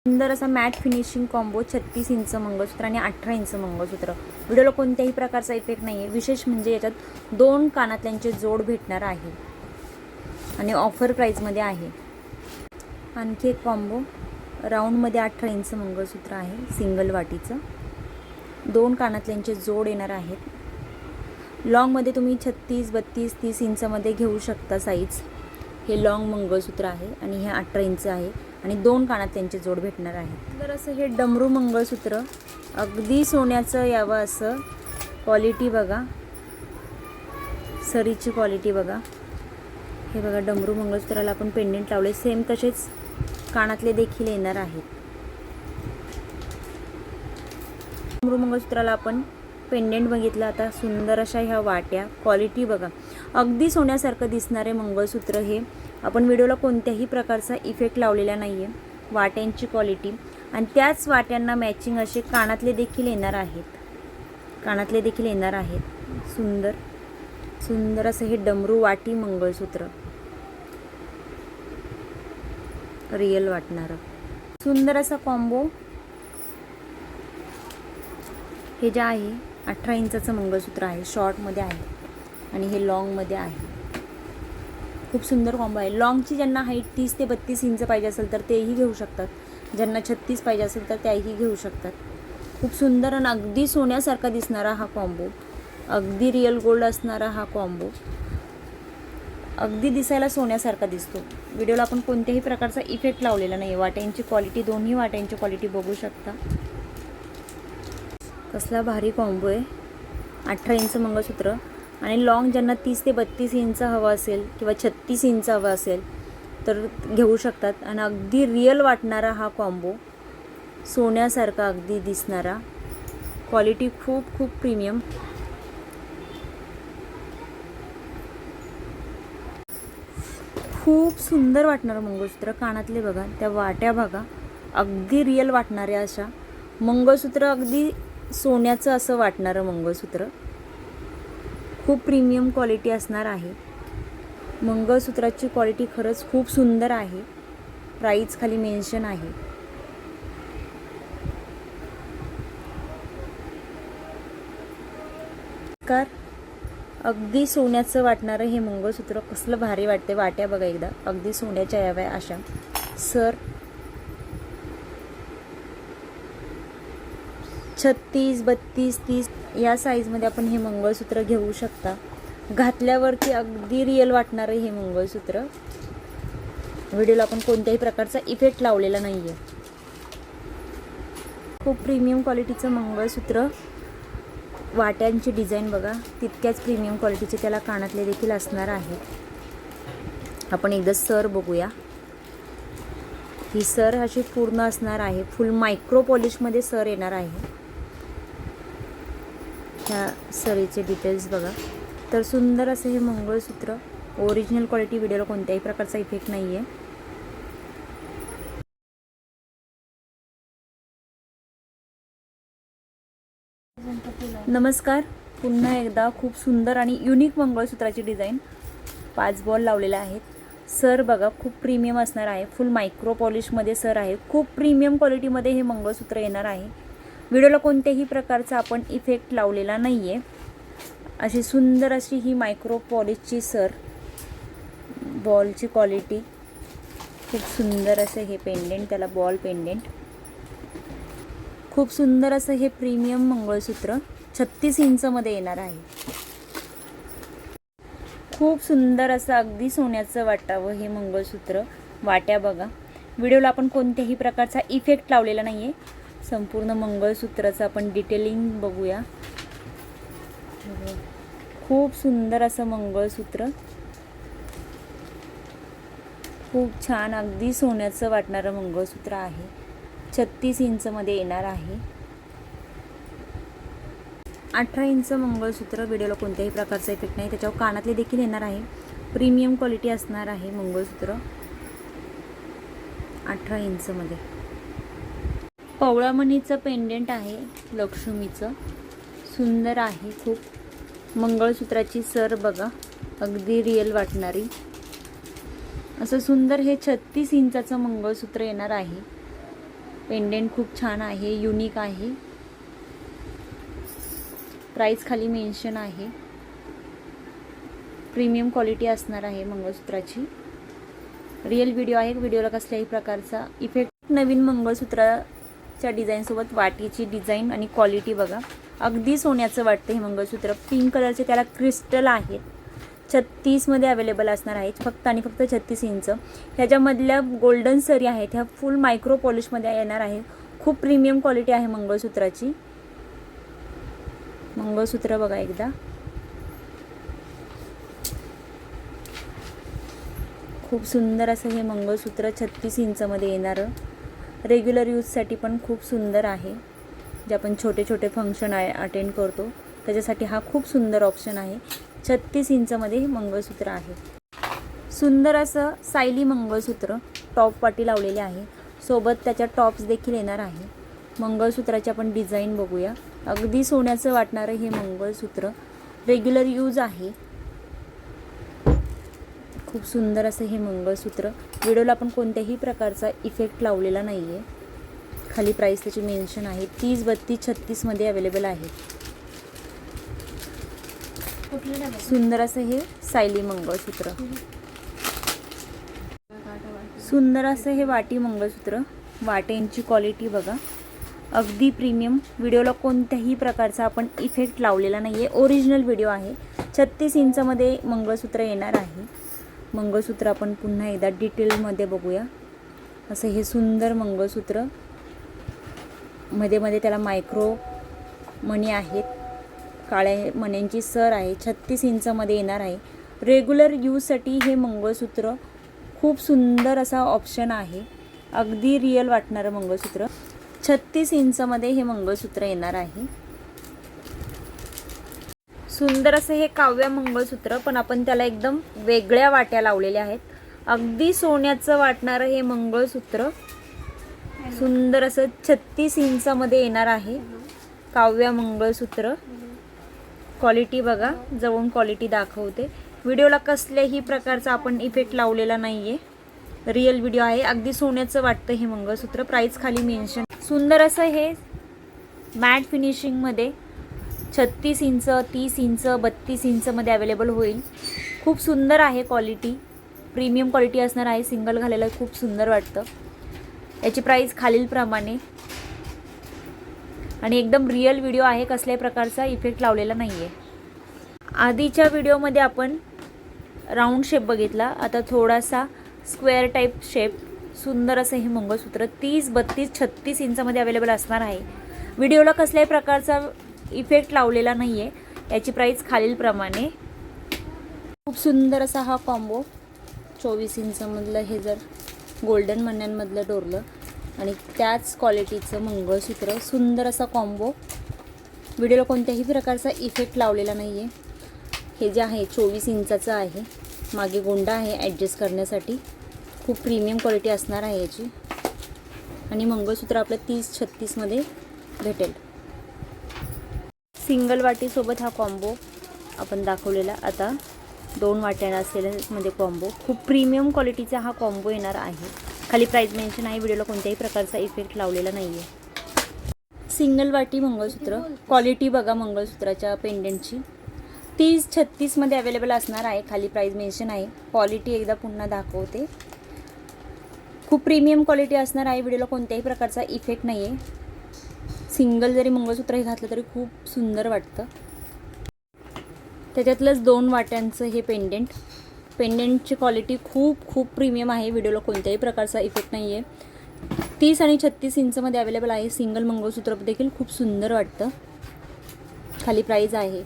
सुंदर असा mat finishing combo 36 inch मंगळसूत्र आणि 18 इंच मंगळसूत्र. व्हिडिओला कोणत्याही प्रकारचा इफेक्ट नाही आहे. विशेष म्हणजे याच्यात 2 कानातल्यांचे जोड भेटणार आहे आणि ऑफर प्राईजमध्ये आहे. आणखी एक कॉम्बो राऊंडमध्ये 18 इंच मंगळसूत्र आहे, सिंगल वाटीचं. 2 कानातल्यांचे जोड येणार आहेत. लॉंगमध्ये तुम्ही 36, 32, 30 इंचमध्ये घेऊ शकता साईज. हे लॉंग मंगळसूत्र आहे आणि हे 18 इंच आहे आणि 2 कानातल्यांचे जोड भेटणार आहेत. तर असं हे डमरू मंगळसूत्र अगदी सोन्याचं यावं असं. क्वालिटी बघा, सरीची क्वालिटी बघा. हे बघा, डमरू मंगळसूत्राला आपण पेंडेंट लावले, सेम तसेच कानातले देखील येणार आहेत. डमरू मंगळसूत्राला आपण पेंडेंट बघितलं. आता सुंदर अशा ह्या वाट्या, क्वालिटी बघा, अगदी सोन्यासारखं दिसणारे मंगळसूत्र. हे आपण व्हिडिओला कोणत्याही प्रकारचा इफेक्ट लावलेला नाही आहे. वाट्यांची क्वालिटी आणि त्याच वाट्यांना मॅचिंग असे कानातले देखील येणार आहेत. कानातले देखील येणार आहेत. सुंदर सुंदर असं हे डमरू वाटी मंगळसूत्र, रिअल वाटणारं सुंदर असा कॉम्बो. हे जे आहे 18 इंचाचं मंगळसूत्र आहे, शॉर्टमध्ये आहे आणि हे लॉंगमध्ये आहे. खूप सुंदर कॉम्बो आहे. लॉंगची ज्यांना हाईट 30 ते 32 इंच पाहिजे असेल तर तेही घेऊ शकतात. ज्यांना 36 पाहिजे असेल तर त्याही घेऊ शकतात. खूप सुंदर आणि अगदी सोन्यासारखा दिसणारा हा कॉम्बो, अगदी रिअल गोल्ड असणारा हा कॉम्बो, अगदी दिसायला सोन्यासारखा दिसतो. व्हिडिओला आपण कोणत्याही प्रकारचा इफेक्ट लावलेला नाही. वाट्यांची क्वालिटी, दोन्ही वाट्यांची क्वालिटी बघू शकता. कसला भारी कॉम्बो आहे. 18 इंच मंगळसूत्र आणि लॉंग ज्यांना 30 ते 32 इंच हवं असेल किंवा 36 इंच हवं असेल तर घेऊ शकतात. आणि अगदी रिअल वाटणारा हा कॉम्बो, सोन्यासारखा अगदी दिसणारा, क्वालिटी खूप खूप प्रीमियम. खूप सुंदर वाटणारं मंगळसूत्र. कानातले बघा, त्या वाट्या बघा, अगदी रिअल वाटणाऱ्या अशा मंगळसूत्र, अगदी सोन्याचं असं वाटणारं मंगळसूत्र. खूप प्रीमियम क्वालिटी असणार आहे. मंगळसूत्राची क्वालिटी खरंच खूप सुंदर आहे. प्राईस खाली मेन्शन आहे. अगदी सोन्याचं वाटणारं हे मंगळसूत्र कसलं भारी वाटते. वाट्या बघा एकदा, अगदी सोन्याच्या याव्या अशा. सर 36, 32, 30 या साईजमध्ये आपण हे मंगळसूत्र घेऊ शकता. घातल्यावरती अगदी रिअल वाटणारं हे मंगळसूत्र. व्हिडिओला आपण कोणत्याही प्रकारचा इफेक्ट लावलेला नाही आहे. खूप प्रीमियम क्वालिटीचं मंगळसूत्र. वाट्यांची डिझाईन बघा, तितक्याच प्रीमियम क्वालिटीचे त्याला कानातले देखील असणार आहेत. आपण एकदा सर बघूया. ही सर अशी पूर्ण असणार आहे. फुल मायक्रो पॉलिशमध्ये सर येणार आहे. ह्या सरीचे डिटेल्स बघा. तर सुंदर असं हे मंगळसूत्र, ओरिजिनल क्वालिटी. व्हिडिओला कोणत्याही प्रकारचा इफेक्ट नाही आहे. नमस्कार, पुन्हा एकदा खूप सुंदर आणि युनिक मंगळसूत्राची डिझाईन. 5 बॉल लावलेले आहेत. सर बघा, खूप प्रीमियम असणार आहे. फुल मायक्रो पॉलिशमध्ये सर आहे. खूप प्रीमियम क्वालिटीमध्ये हे मंगळसूत्र येणार आहे. व्हिडिओला कोणत्याही प्रकारचा आपण इफेक्ट लावलेला नाही आहे. अशी सुंदर अशी ही मायक्रो पॉलिशची सर, बॉलची क्वालिटी. खूप सुंदर असं हे पेंडेंट, त्याला बॉल पेंडेंट. खूप सुंदर असं हे प्रीमियम मंगळसूत्र 36 इंचमध्ये येणार आहे. खूप सुंदर असं अगदी सोन्याचं वाटावं हे मंगळसूत्र. वाट्या बघा. व्हिडिओला आपण कोणत्याही प्रकारचा इफेक्ट लावलेला नाही आहे. संपूर्ण मंगळसूत्राचं आपण डिटेलिंग बघूया. खूप सुंदर असं मंगळसूत्र, खूप छान अगदी सोन्याचं वाटणारं मंगळसूत्र आहे. 36 इंचमध्ये येणार आहे. 18 इंच मंगळसूत्र. व्हिडिओला कोणत्याही प्रकारचा इफेक्ट नाही. त्याच्यावर कानातले देखील येणार आहे. प्रीमियम क्वालिटी असणार आहे मंगळसूत्र 18 इंचमध्ये. पवळामणीचं पेंडेंट आहे, लक्ष्मीचं. सुंदर आहे खूप. मंगळसूत्राची सर बघा, अगदी रिअल वाटणारी. असं सुंदर हे 36 इंचाचं मंगळसूत्र येणार आहे. पेंडेंट खूप छान आहे, युनिक आहे. प्राइस खाली मेन्शन आहे. प्रीमियम क्वालिटी असणार आहे मंगळसूत्राची. रिअल व्हिडिओ आहे, व्हिडिओला कसल्याही प्रकारचा इफेक्ट. नवीन मंगळसूत्राच्या डिझाईनसोबत वाटीची डिझाईन आणि क्वालिटी बघा, अगदी सोन्याचं वाटतं हे मंगळसूत्र. पिंक कलरचे त्याला क्रिस्टल आहेत. 36 मध्ये अवेलेबल असणार आहे, फक्त आणि फक्त 36 इंच. ह्याच्यामधल्या गोल्डन सरी आहेत, ह्या फुल मायक्रो पॉलिशमध्ये येणार आहे. खूप प्रीमियम क्वालिटी आहे मंगळसूत्राची. मंगळसूत्र बघा एकदा, खूप सुंदर असं हे मंगळसूत्र 36 इंचमध्ये येणारं. रेग्युलर यूजसाठी पण खूप सुंदर आहे. जे आपण छोटे छोटे फंक्शन अटेंड करतो त्याच्यासाठी हा खूप सुंदर ऑप्शन आहे. 36 इंचमध्ये मंगळसूत्र आहे. सुंदर असं सायली मंगळसूत्र टॉप वाटी लावलेले आहे, सोबत त्याच्या टॉप्स देखील येणार आहे. मंगळसूत्राची आपण डिझाईन बघूया. अगदी सोन्याचं वाटणारं हे मंगळसूत्र रेग्युलर यूज आहे. खूप सुंदर असं हे मंगळसूत्र. व्हिडिओला आपण कोणत्याही प्रकारचा इफेक्ट लावलेला नाही आहे. खाली प्राइस त्याची मेन्शन आहे. 30, 32, 36 मध्ये अवेलेबल आहे. सुंदर असं हे सायली मंगळसूत्र. सुंदर असं हे वाटी मंगळसूत्र. वाट्यांची क्वालिटी बघा, अगदी प्रीमियम. व्हिडिओला कोणत्याही प्रकारचा आपण इफेक्ट लावलेला नाही आहे, ओरिजिनल व्हिडिओ आहे. 36 इंचमध्ये मंगळसूत्र येणार आहे. मंगळसूत्र आपण पुन्हा एकदा डिटेलमध्ये बघूया. असं हे सुंदर मंगळसूत्र, मध्ये मध्ये त्याला मायक्रो मणी आहेत, काळ्या मण्यांची सर आहे. 36 इंचमध्ये येणार आहे. रेग्युलर यूजसाठी हे मंगळसूत्र खूप सुंदर असा ऑप्शन आहे. अगदी रिअल वाटणारं मंगळसूत्र. 36 इंचमध्ये हे मंगळसूत्र येणार आहे. सुंदर असं हे काव्य मंगळसूत्र, पण आपण त्याला एकदम वेगळ्या वाट्या लावलेल्या आहेत. अगदी सोन्याचं वाटणारं हे मंगळसूत्र सुंदर असं 36 इंचमध्ये येणार आहे. काव्य मंगळसूत्र. क्वालिटी बघा, जवळून क्वालिटी दाखवते. व्हिडिओला कसल्याही प्रकारचा आपण इफेक्ट लावलेला नाही आहे, रिअल व्हिडिओ आहे. अगदी सोन्याचं वाटतं हे मंगळसूत्र. प्राइस खाली मेन्शन. सुंदर असं हे मॅट फिनिशिंगमध्ये 36 इंच, 30 इंच, 32 इंचमध्ये अवेलेबल होईल. खूप सुंदर आहे क्वालिटी, प्रीमियम क्वालिटी असणार आहे. सिंगल घालायला खूप सुंदर वाटतं. याची प्राइस खालीलप्रमाणे आणि एकदम रिअल व्हिडिओ आहे, कसल्याही प्रकारचा इफेक्ट लावलेला नाही आहे. आधीच्या व्हिडिओमध्ये आपण राऊंड शेप बघितला, आता थोडासा स्क्वेअर टाईप शेप. सुंदर असं हे मंगळसूत्र 30, 32, 36 इंचमध्ये अवेलेबल असणार आहे. व्हिडिओला कसल्याही प्रकारचा इफेक्ट लावलेला नाही आहे. याची प्राइस खालीलप्रमाणे. खूप सुंदर असा हा कॉम्बो 24 इंचमधलं हे जर गोल्डन मण्यांमधलं डोरलं आणि त्याच क्वालिटीचं मंगळसूत्र. सुंदर असा कॉम्बो. व्हिडिओला कोणत्याही प्रकारचा इफेक्ट लावलेला नाही आहे. हे जे आहे 24 इंचाचं आहे. मागे गोंडा आहे ॲडजस्ट करण्यासाठी. खूप प्रीमियम क्वालिटी असणार आहे याची. आणि मंगळसूत्र आपलं 30-36 मध्ये भेटेल. सिंगल वाटीसोबत हा कॉम्बो आपण दाखवलेला. आता 2 वाट्या असलेल्यामध्ये कॉम्बो. खूप प्रीमियम क्वालिटीचा हा कॉम्बो येणार आहे. खाली प्राइस मेन्शन आहे. व्हिडिओला कोणत्याही प्रकारचा इफेक्ट लावलेला नाही आहे. सिंगल वाटी मंगळसूत्र. क्वालिटी बघा मंगळसूत्राच्या पेंडेंटची. 30-36 मध्ये अवेलेबल असणार आहे. खाली प्राइस मेन्शन आहे. क्वालिटी एकदा पुन्हा दाखवते. खूप प्रीमियम क्वालिटी असणार आहे. व्हिडिओला कोणत्याही प्रकारचा इफेक्ट नाही आहे. सिंगल जरी मंगळसूत्र हे घातलं तरी खूप सुंदर वाटतं. त्याच्यातलंच 2 वाट्यांचं हे पेंडेंट. पेंडेंटची क्वालिटी खूप प्रीमियम आहे. व्हिडिओला कोणत्याही प्रकारचा इफेक्ट नाही आहे. 30 आणि 36 इंचमध्ये अवेलेबल आहे. सिंगल मंगळसूत्र देखील खूप सुंदर वाटतं. खाली प्राइस आहे.